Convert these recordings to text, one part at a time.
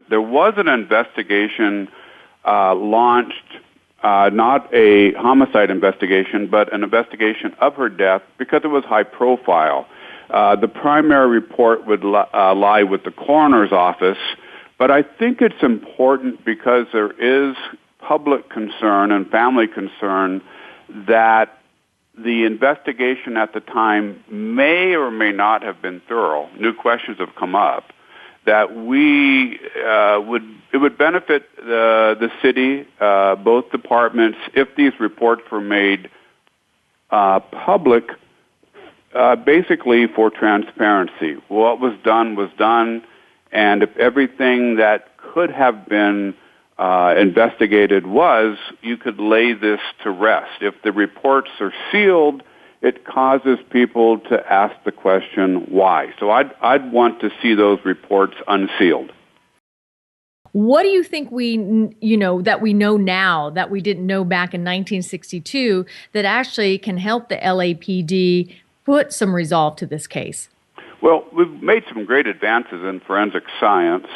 There was an investigation launched, not a homicide investigation, but an investigation of her death because it was high profile. The primary report would lie with the coroner's office, but I think it's important because there is public concern and family concern that the investigation at the time may or may not have been thorough. New questions have come up that it would benefit the city, both departments, if these reports were made public, basically for transparency. What was done, and if everything that could have been investigated was, you could lay this to rest. If the reports are sealed, it causes people to ask the question, why? So I'd want to see those reports unsealed. What do you think that we know now that we didn't know back in 1962 that actually can help the LAPD put some resolve to this case? Well, we've made some great advances in forensic science.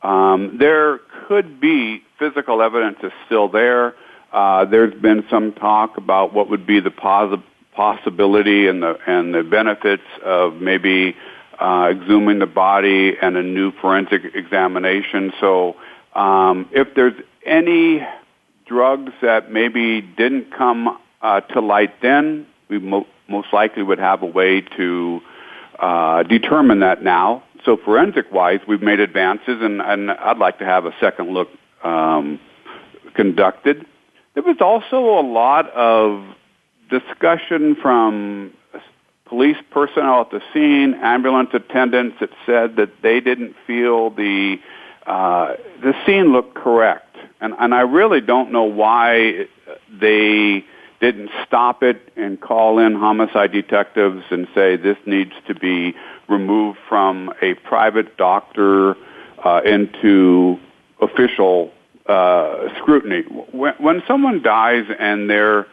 There could be physical evidence is still there. There's been some talk about what would be the possibility and the benefits of maybe exhuming the body and a new forensic examination. So if there's any drugs that maybe didn't come to light then, we most likely would have a way to determine that now. So forensic-wise, we've made advances, and I'd like to have a second look conducted. There was also a lot of discussion from police personnel at the scene, ambulance attendants that said that they didn't feel the scene looked correct. And I really don't know why they didn't stop it and call in homicide detectives and say this needs to be removed from a private doctor into official scrutiny. When someone dies and their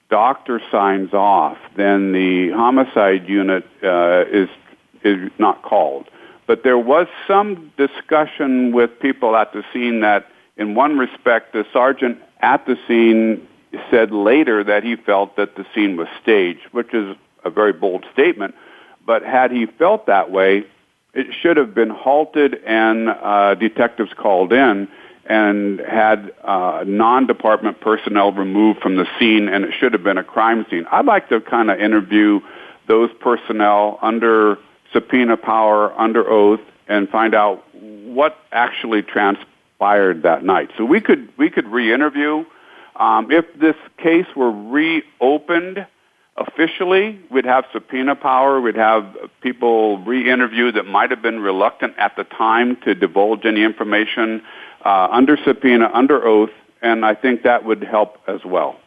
doctor signs off, then the homicide unit is not called. But there was some discussion with people at the scene that, in one respect, the sergeant at the scene said later that he felt that the scene was staged, which is a very bold statement. But had he felt that way, it should have been halted and detectives called in and had non-department personnel removed from the scene, and it should have been a crime scene. I'd like to kind of interview those personnel under subpoena power, under oath, and find out what actually transpired that night. So we could re-interview. If this case were reopened officially, we'd have subpoena power. We'd have people re-interview that might have been reluctant at the time to divulge any information under subpoena, under oath, and I think that would help as well.